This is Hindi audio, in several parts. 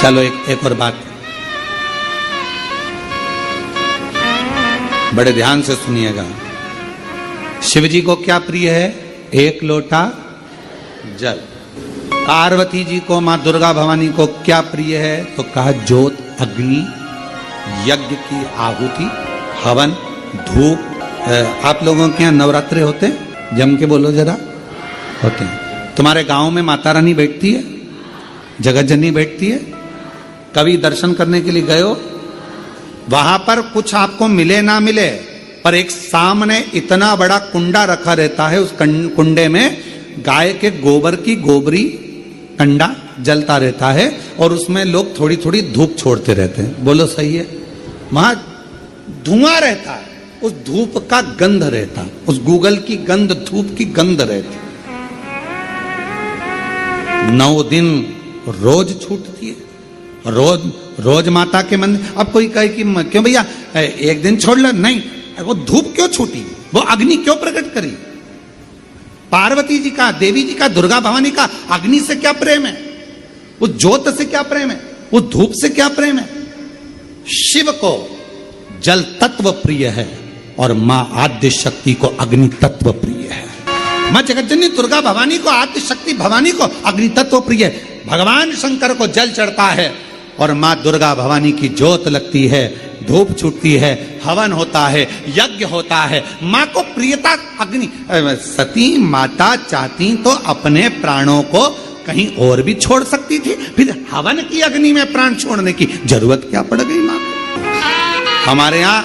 चलो एक और बात, बड़े ध्यान से सुनिएगा। शिव जी को क्या प्रिय है? एक लोटा जल। पार्वती जी को, मां दुर्गा भवानी को क्या प्रिय है? तो कहा ज्योत, अग्नि, यज्ञ की आहुति, हवन, धूप। आप लोगों के यहाँ नवरात्रे होते हैं? जम के बोलो जरा। होते हैं। तुम्हारे गांव में माता रानी बैठती है, जगत जननी बैठती है? कभी दर्शन करने के लिए गए हो? वहां पर कुछ आपको मिले ना मिले, पर एक सामने इतना बड़ा कुंडा रखा रहता है, उस कुंडे में गाय के गोबर की गोबरी कंडा जलता रहता है और उसमें लोग थोड़ी थोड़ी धूप छोड़ते रहते हैं। बोलो सही है? वहां धुआं रहता है, उस धूप का गंध रहता है, उस गूगल की गंध, धूप की गंध रहती। 9 दिन रोज छूटती है, रोज माता के मंदिर। अब कोई कहे कि क्यों भैया एक दिन छोड़ लो? नहीं, वो धूप क्यों छूटी? वो अग्नि क्यों प्रकट करी? पार्वती जी का, देवी जी का, दुर्गा भवानी का अग्नि से क्या प्रेम है? उस ज्योत से क्या प्रेम है? उस धूप से क्या प्रेम है? शिव को जल तत्व प्रिय है और मां आद्य शक्ति को अग्नि तत्व प्रिय है। मां जगतजननी दुर्गा भवानी को, आद्य शक्ति भवानी को अग्नि तत्व प्रिय है। भगवान शंकर को जल चढ़ता है और मां दुर्गा भवानी की ज्योत लगती है, धूप छूटती है, हवन होता है, यज्ञ होता है। मां को प्रियता अग्नि। सती माता चाहती तो अपने प्राणों को कहीं और भी छोड़ सकती थी, फिर हवन की अग्नि में प्राण छोड़ने की जरूरत क्या पड़ गई मां को? हमारे यहां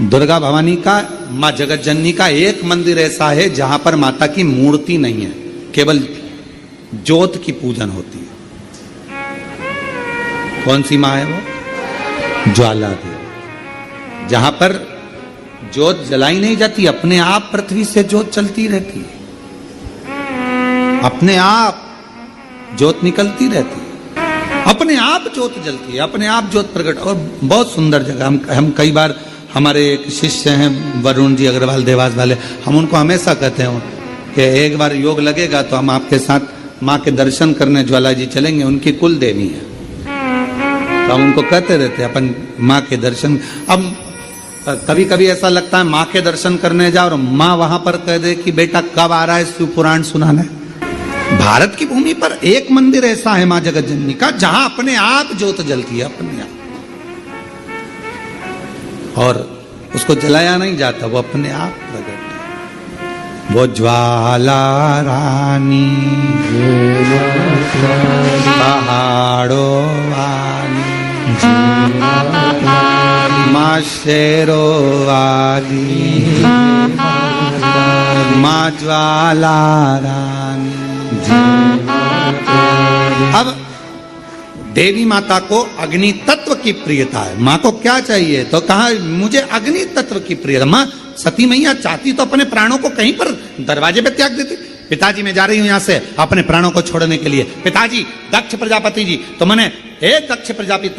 दुर्गा भवानी का, मां जगत जननी का एक मंदिर ऐसा है जहां पर माता की मूर्ति नहीं है, केवल ज्योत की पूजन होती है। कौन सी मां है वो? ज्वाला देवी। जहां पर ज्योत जलाई नहीं जाती, अपने आप पृथ्वी से ज्योत चलती रहती है, अपने आप ज्योत निकलती रहती है, अपने आप ज्योत जलती है, अपने आप ज्योत प्रकट। और बहुत सुंदर जगह। हम कई बार, हमारे एक शिष्य हैं वरुण जी अग्रवाल देवास वाले, हम उनको हमेशा कहते हैं कि एक बार योग लगेगा तो हम आपके साथ माँ के दर्शन करने ज्वाला जी चलेंगे। उनकी कुल देवी है, तो हम उनको कहते रहते हैं अपन माँ के दर्शन। अब कभी कभी ऐसा लगता है माँ के दर्शन करने जाओ और माँ वहां पर कह दे कि बेटा कब आ रहा है शिव पुराण सुनाने। भारत की भूमि पर एक मंदिर ऐसा है माँ जगत जननी का जहां अपने आप ज्योत जलती है, अपने आप, और उसको जलाया नहीं जाता, वो अपने आप प्रकट है। वो ज्वाला रानी पहाड़ों वाली, माँ शेरों वाली, माँ ज्वाला रानी। अब देवी माता को अग्नि तत्व की प्रियता है। माँ को क्या चाहिए? तो कहा मुझे अग्नि तत्व की प्रियता। माँ सती मैया चाहती तो अपने प्राणों को कहीं पर दरवाजे पे त्याग देती। पिताजी मैं जा रही हूं यहां से अपने प्राणों को छोड़ने के लिए। पिताजी, दक्ष प्रजापति जी, तो मैंने, हे दक्ष प्रजापति,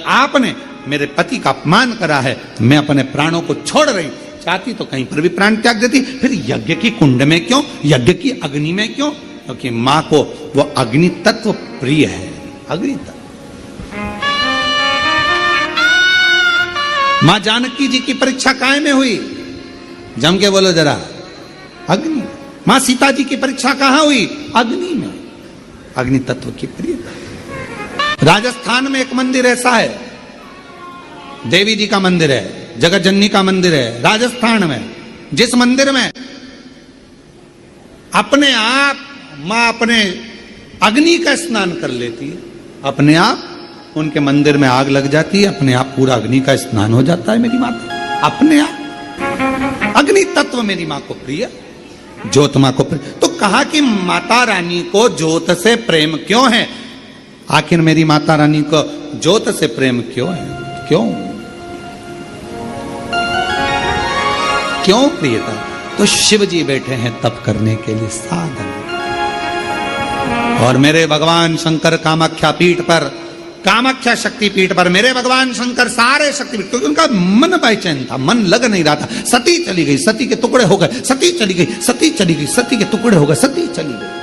आपने मेरे पति का अपमान करा है, मैं अपने प्राणों को छोड़ रही। चाहती तो कहीं पर भी प्राण त्याग देती, फिर यज्ञ की कुंड में क्यों, यज्ञ की अग्नि में क्यों? क्योंकि माँ को वो अग्नि तत्व प्रिय है। अग्नि तत्व। मां जानकी जी की परीक्षा काय में हुई? जम के बोलो जरा। अग्नि। मां सीता जी की परीक्षा कहां हुई? अग्नि में। अग्नि तत्व की प्रियता। राजस्थान में एक मंदिर ऐसा है, देवी जी का मंदिर है, जगत जननी का मंदिर है राजस्थान में, जिस मंदिर में अपने आप मां अपने अग्नि का स्नान कर लेती है, अपने आप उनके मंदिर में आग लग जाती है, अपने आप पूरा अग्नि का स्नान हो जाता है मेरी माता, अपने आप। अग्नि तत्व मेरी मां को प्रिय, ज्योत मां को प्रिय। तो कहा कि माता रानी को ज्योत से प्रेम क्यों है? आखिर मेरी माता रानी को ज्योत से प्रेम क्यों है? क्यों प्रियता? तो शिव जी बैठे हैं तप करने के लिए, साधन। और मेरे भगवान शंकर कामाख्या पीठ पर, कामाख्या शक्ति पीठ पर मेरे भगवान शंकर सारे शक्तिपीठ, क्योंकि उनका मन बेचैन था, मन लग नहीं रहा था। सती चली गई, सती के टुकड़े हो गए, सती चली गई, सती चली गई, सती के टुकड़े हो गए, सती चली गई।